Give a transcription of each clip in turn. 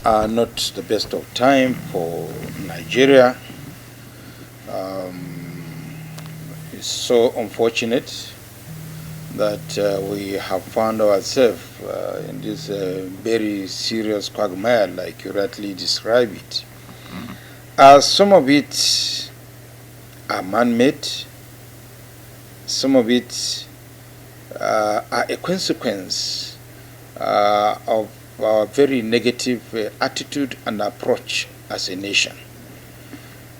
Are not the best of time for Nigeria. It's so unfortunate that we have found ourselves in this very serious quagmire, like you rightly describe it. Some of it are man-made, some of it are a consequence of our very negative attitude and approach as a nation.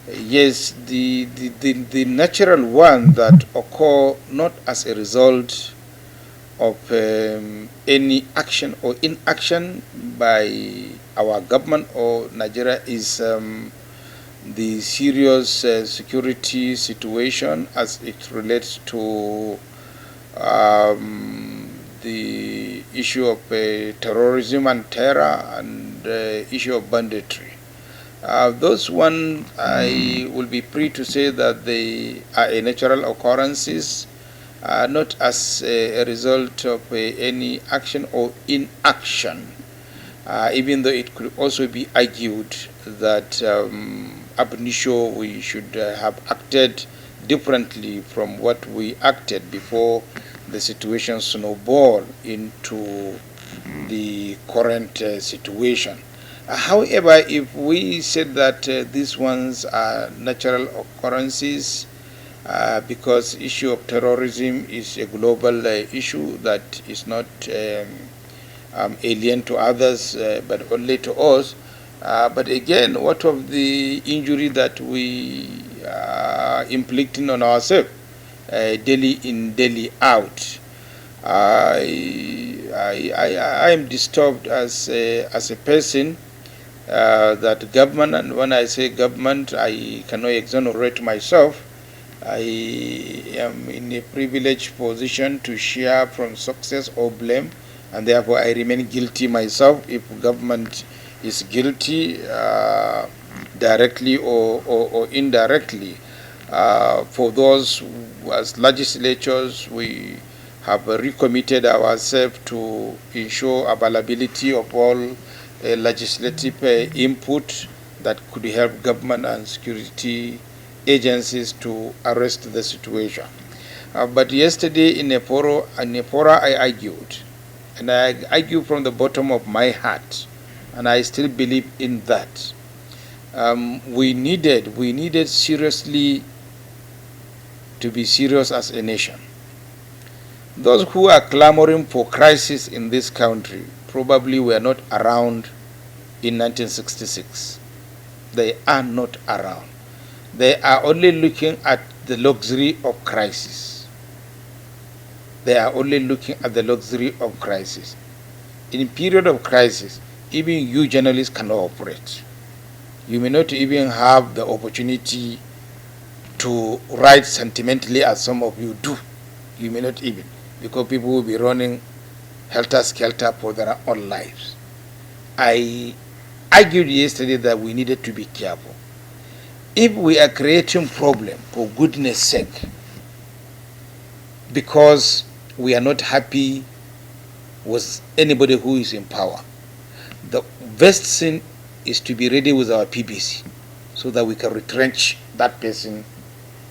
Yes, the natural one that occur not as a result of any action or inaction by our government or Nigeria is the serious security situation as it relates to the issue of terrorism and terror and the issue of banditry. Those ones, I will be free to say that they are a natural occurrences, not as a result of any action or inaction, even though it could also be argued that ab initio we should have acted differently from what we acted before the situation snowball into the current situation. However, if we said that these ones are natural occurrences, because issue of terrorism is a global issue that is not alien to others, but only to us. But again, what of the injury that we are inflicting on ourselves? Daily in, daily out. I am disturbed as a person that government, and when I say government, I cannot exonerate myself. I am in a privileged position to share from success or blame, and therefore I remain guilty myself if government is guilty directly or indirectly. For those as legislatures, we have recommitted ourselves to ensure availability of all legislative input that could help government and security agencies to arrest the situation. But yesterday in a forum I argued, and I argued from the bottom of my heart, and I still believe in that. We needed seriously to be serious as a nation. Those who are clamoring for crisis in this country probably were not around in 1966. They are not around. They are only looking at the luxury of crisis. They are only looking at the luxury of crisis. In period of crisis, even you journalists cannot operate. You may not even have the opportunity to write sentimentally as some of you do. You may not even, because people will be running helter-skelter for their own lives. I argued yesterday that we needed to be careful. If we are creating problem for goodness sake, because we are not happy with anybody who is in power, the best thing is to be ready with our PBC so that we can retrench that person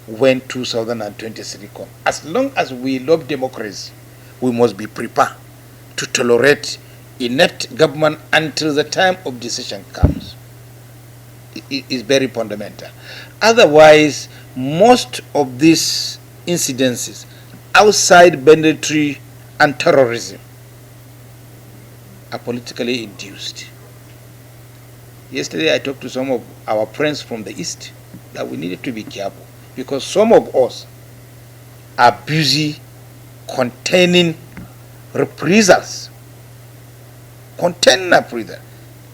when 2023 comes. As long as we love democracy, we must be prepared to tolerate inept government until the time of decision comes. It is very fundamental. Otherwise, most of these incidences outside banditry and terrorism are politically induced. Yesterday I talked to some of our friends from the East that we needed to be careful, because some of us are busy containing reprisals,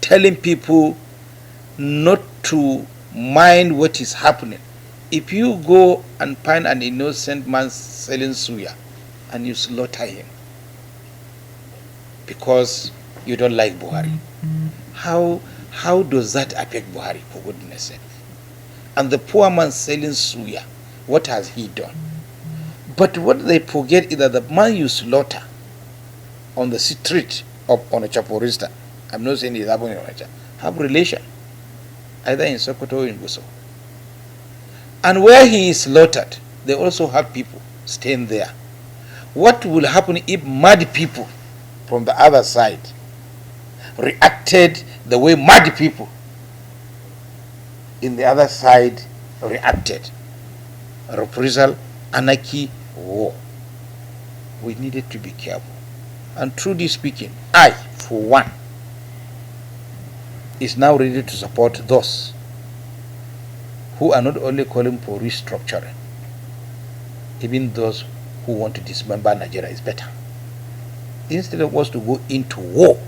telling people not to mind what is happening. If you go and find an innocent man selling suya and you slaughter him because you don't like Buhari, how does that affect Buhari, for goodness sake? And the poor man selling suya, what has he done? But what they forget is that the man you slaughter on the street of Onitsha, for instance, I'm not saying it's happening in Nigeria, have relation, either in Sokoto or in Gusau. And where he is slaughtered, they also have people staying there. What will happen if mad people from the other side reacted the way mad people in the other side reacted? Reprisal, anarchy, war. We needed to be careful. And truly speaking, I, for one, is now ready to support those who are not only calling for restructuring, even those who want to dismember Nigeria is better. Instead of us to go into war,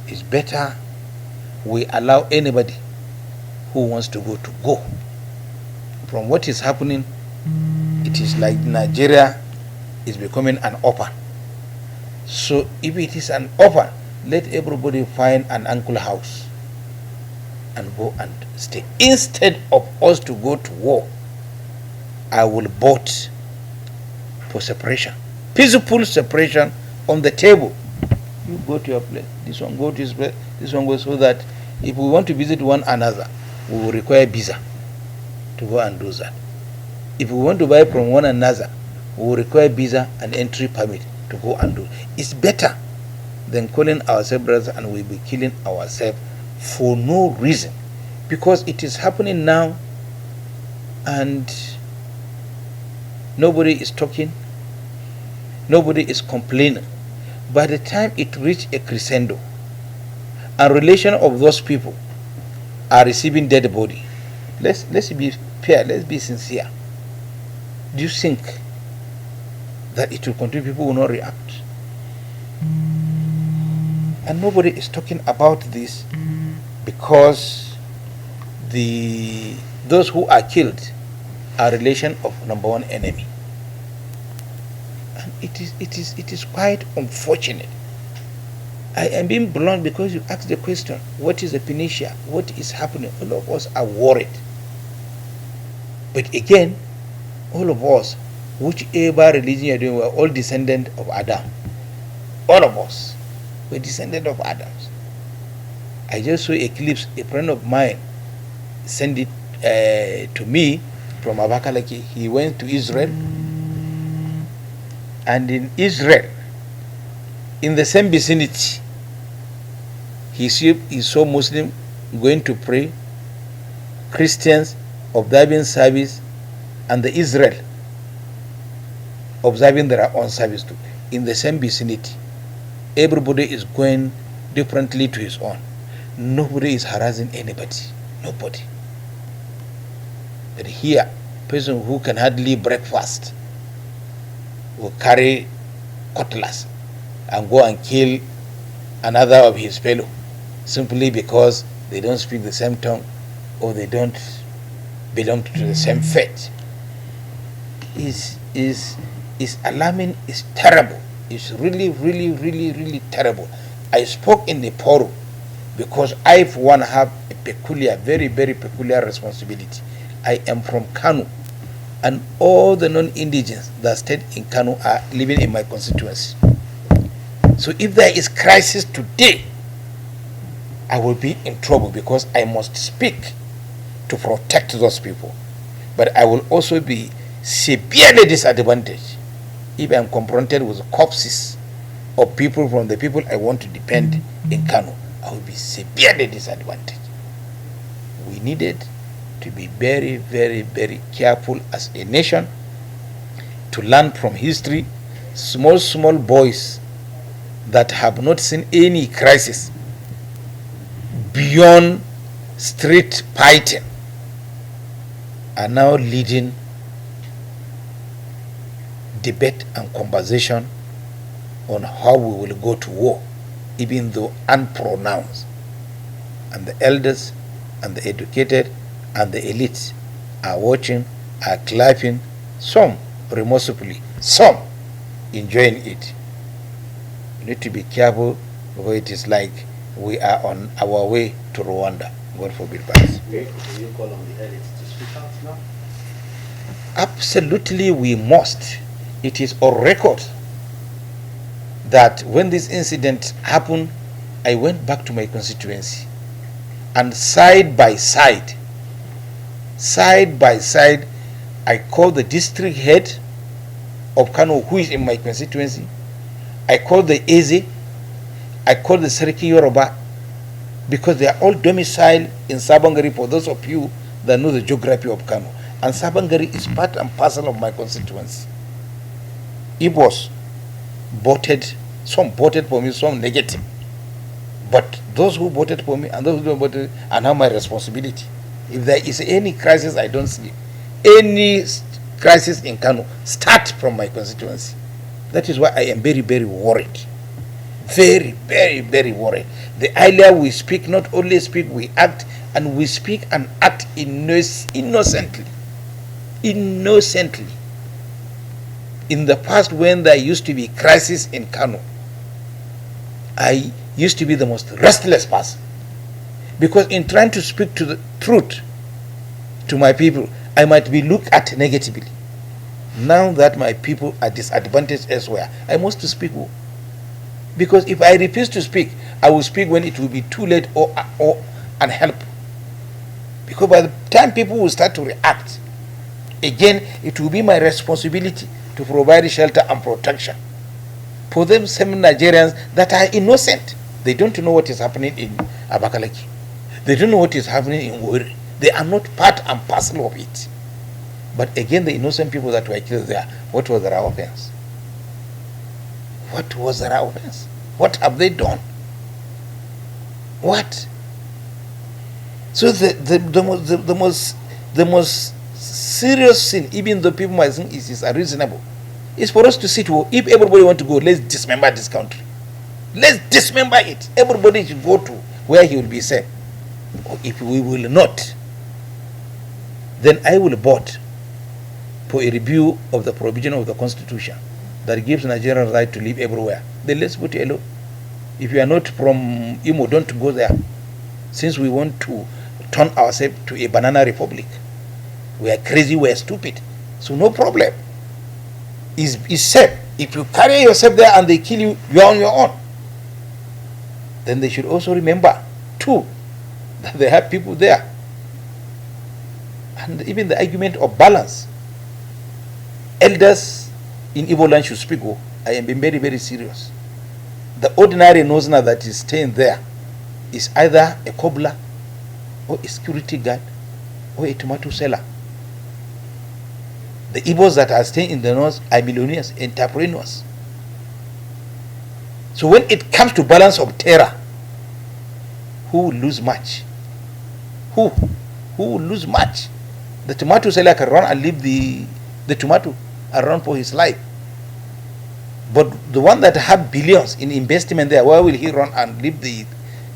it's better we allow anybody who wants to go. From what is happening, it is like Nigeria is becoming an open. So if it is an open, let everybody find an uncle house and go and stay. Instead of us to go to war, I will vote for separation. Peaceful separation on the table. You go to your place, this one go to his place, this one goes, so that if we want to visit one another, we will require visa to go and do that. If we want to buy from one another, we will require visa and entry permit to go and do. It's better than calling ourselves brothers and we'll be killing ourselves for no reason, because it is happening now and nobody is talking, nobody is complaining. By the time it reaches a crescendo and relation of those people are receiving dead body, let's be fair, let's be sincere. Do you think that it will continue? People will not react? And nobody is talking about this because those who are killed are relation of number one enemy. And it is quite unfortunate. I am being blunt because you asked the question, what is the Phoenicia? What is happening? All of us are worried. But again, all of us, whichever religion you're doing, we're all descendants of Adam. All of us. We're descendants of Adams. I just saw a clip, a friend of mine sent it to me from Abakalaki. He went to Israel, and in Israel, in the same vicinity, he saw Muslims going to pray, Christians observing service, and the Israel observing their own service too. In the same vicinity, everybody is going differently to his own. Nobody is harassing anybody. Nobody. But here, person who can hardly breakfast will carry cutlass and go and kill another of his fellow simply because they don't speak the same tongue or they don't belong to the same faith. Is alarming, is terrible. It's really, really, really, really terrible. I spoke in the forum because I, for one, have a peculiar, very, very peculiar responsibility. I am from Kano, and all the non-indigenous that stayed in Kano are living in my constituency. So if there is crisis today, I will be in trouble because I must speak to protect those people. But I will also be severely disadvantaged if I am confronted with corpses of people from the people I want to defend in Kano. I will be severely disadvantaged. We needed to be very, very, very careful as a nation to learn from history. Small boys that have not seen any crisis beyond street fighting are now leading debate and conversation on how we will go to war, even though unpronounced. And the elders and the educated and the elites are watching, are clapping, some remorsefully, some enjoying it. We need to be careful because it is like we are on our way to Rwanda. God forbid. Okay. Will you call on the elites to speak out now? Absolutely, we must. It is on record that when this incident happened, I went back to my constituency, and side by side, I called the district head of Kano, who is in my constituency. I called the Eze, I called the Seriki Yoruba, because they are all domiciled in Sabangari, for those of you that know the geography of Kano. And Sabangari is part and parcel of my constituency. Igbos voted, some voted for me, some negative. But those who voted for me and those who don't vote are now my responsibility. If there is any crisis, I don't sleep. Any crisis in Kano, start from my constituency. That is why I am very, very worried. Very, very, very worried. The earlier we speak, not only speak, we act, and we speak and act innocently. Innocently. In the past, when there used to be crisis in Kano, I used to be the most restless person. Because in trying to speak to the truth to my people, I might be looked at negatively. Now that my people are disadvantaged elsewhere, I must speak. Because if I refuse to speak, I will speak when it will be too late or unhelp. Because by the time people will start to react, again, it will be my responsibility to provide shelter and protection for them same Nigerians that are innocent. They don't know what is happening in Abakalaki. They don't know what is happening in Owerri. They are not part and parcel of it. But again, the innocent people that were killed there, what was their offense? What was their offense? What have they done? What? So the most serious sin, even though people might think it is unreasonable, is for us to sit. If everybody want to go, let's dismember this country. Let's dismember it. Everybody should go to where he will be safe. Or if we will not, then I will vote for a review of the provision of the Constitution that gives Nigerians right to live everywhere. Then let's put it alone. If you are not from Imo, don't go there. Since we want to turn ourselves to a banana republic. We are crazy, we are stupid. So no problem. It's safe. If you carry yourself there and they kill you, you are on your own. Then they should also remember, too, that they have people there. And even the argument of balance. Elders in Igbo land should speak. I am being very, very serious. The ordinary Nozna that is staying there is either a cobbler or a security guard or a tomato seller. The Igbos that are staying in the north are millionaires, entrepreneurs. So when it comes to balance of terror, who will lose much? Who will lose much? The tomato seller can run and leave the tomato around for his life. But the one that have billions in investment there, where will he run and leave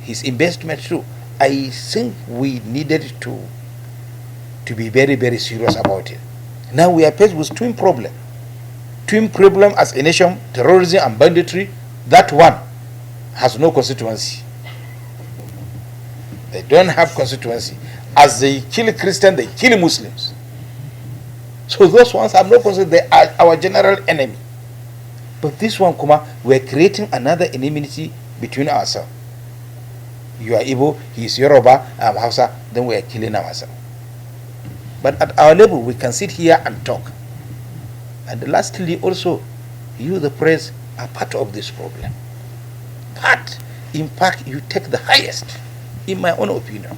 his investment to? I think we needed to be very, very serious about it. Now we are faced with twin problem. Twin problem as a nation, terrorism and banditry. That one has no constituency. They don't have constituency. As they kill Christians, they kill Muslims. So those ones have no constituency. They are our general enemy. But this one, we are creating another enmity between ourselves. You are Igbo, he is Yoruba, I am Hausa, then we are killing ourselves. But at our level, we can sit here and talk. And lastly, also, you, the press, are part of this problem. But, in fact, you take the highest, in my own opinion.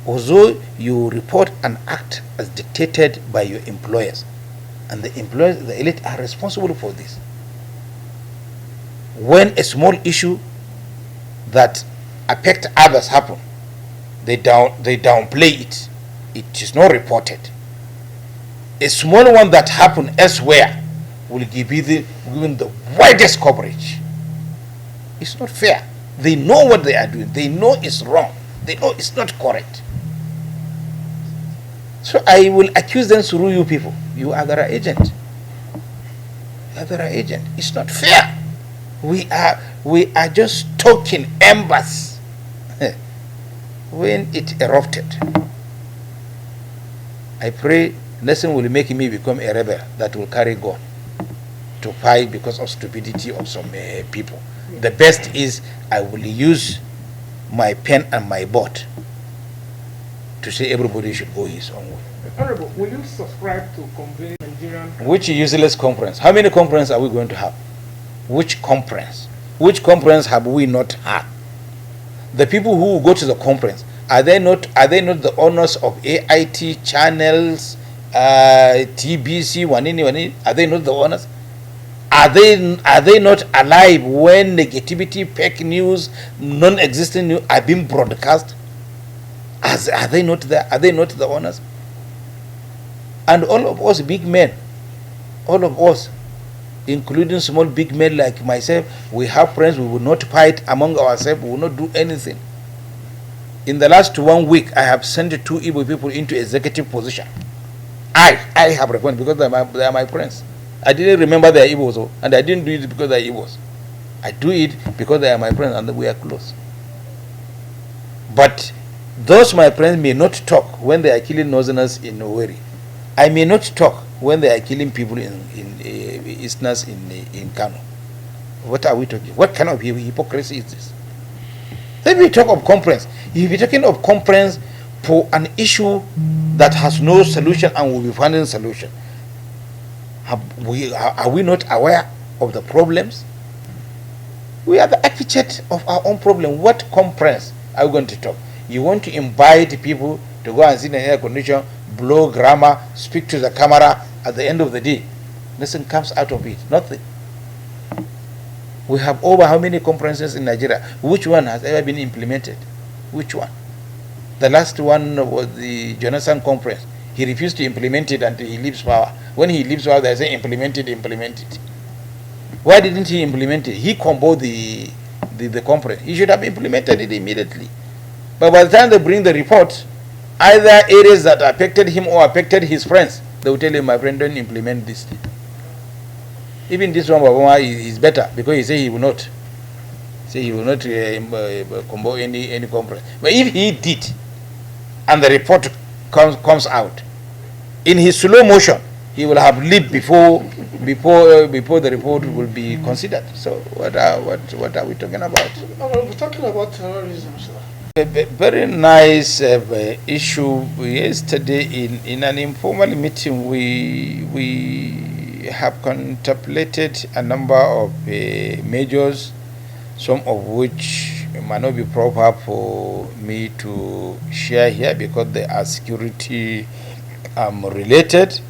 Although you report and act as dictated by your employers, and the employers, the elite, are responsible for this. When a small issue that affects others happen, they downplay it. It is not reported. A small one that happened elsewhere will give you given the widest coverage. It's not fair. They know what they are doing. They know it's wrong. They know it's not correct. So I will accuse them through you people. You are their agent. You are their agent. It's not fair. We are just talking embers when it erupted. I pray lesson will make me become a rebel that will carry gun to fight because of stupidity of some people. The best is I will use my pen and my board to say everybody should go his own way. Honorable, will you subscribe to convening Nigerian? Which useless conference? How many conferences are we going to have? Which conference? Which conference have we not had? The people who go to the conference, are they not the owners of AIT channels, TBC, Wanini? Are they not the owners? Are they not alive when negativity, fake news, non-existent news are being broadcast? Are they not there? Are they not the owners? And all of us big men, all of us, including small big men like myself, we have friends. We will not fight among ourselves. We will not do anything. In the last 1 week, I have sent 2 Igbo people into executive position. I have recommended because they are my friends. I didn't remember they are Igbos, and I didn't do it because they are Igbos. I do it because they are my friends and we are close. But those my friends may not talk when they are killing Northerners in Owerri. I may not talk when they are killing people in Easterners in Kano. What are we talking? What kind of hypocrisy is this? Let me talk of conference. You'll be talking of conference for an issue that has no solution and will be finding a solution. Are we not aware of the problems? We are the architect of our own problem. What conference are we going to talk? You want to invite people to go and sit in air condition, blow grammar, speak to the camera. At the end of the day, nothing comes out of it. Nothing. We have over how many conferences in Nigeria? Which one has ever been implemented? Which one? The last one was the Jonathan conference. He refused to implement it until he leaves power. When he leaves power, they say implement it. Why didn't he implement it? He comboed the conference. He should have implemented it immediately. But by the time they bring the report, either areas that affected him or affected his friends, they will tell him, my friend, don't implement this thing. Even this one, Babama, is better because he said he will not. He will not combo any conference. But if he did, and the report comes out, in his slow motion, he will have lived before the report will be considered. So what are we talking about? We're talking about terrorism, sir. A very nice issue. Yesterday in an informal meeting, we have contemplated a number of measures, some of which might not be proper for me to share here because they are security related.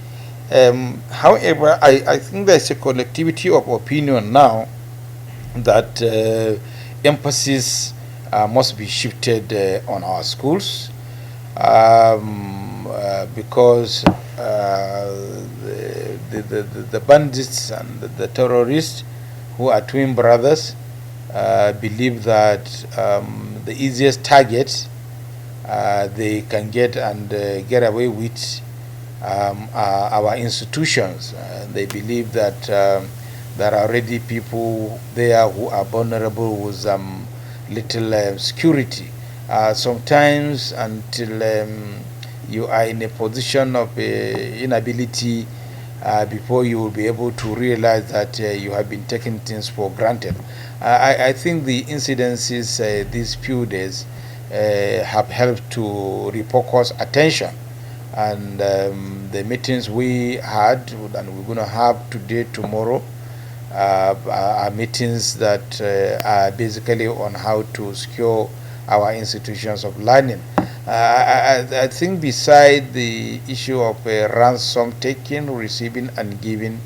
However, I think there's a collectivity of opinion now that emphasis must be shifted on our schools because the bandits and the terrorists, who are twin brothers, believe that the easiest target they can get and get away with are our institutions. They believe that there are already people there who are vulnerable with little security. Sometimes until you are in a position of inability before you will be able to realize that you have been taking things for granted. I think the incidences these few days have helped to refocus attention, and the meetings we had and we're going to have today, tomorrow, are meetings that are basically on how to secure our institutions of learning. I think beside the issue of ransom taking, receiving and giving,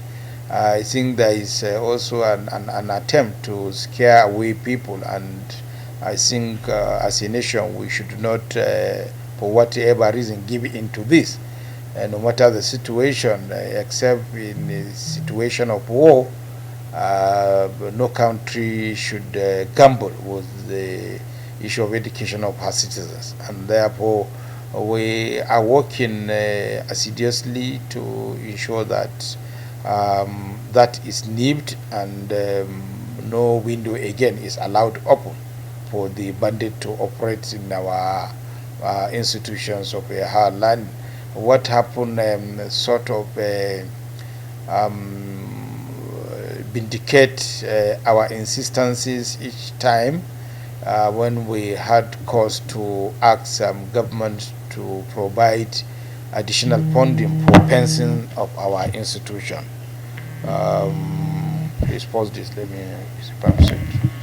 I think there is also an attempt to scare away people, and I think as a nation we should not, for whatever reason, give in to this. No matter the situation, except in a situation of war, no country should gamble with the issue of education of her citizens, and therefore we are working assiduously to ensure that that is nipped and no window again is allowed open for the bandit to operate in our institutions of higher learning. What happened sort of vindicate our insistences each time when we had cause to ask government to provide additional funding for fencing of our institution. Please pause this. Let me see.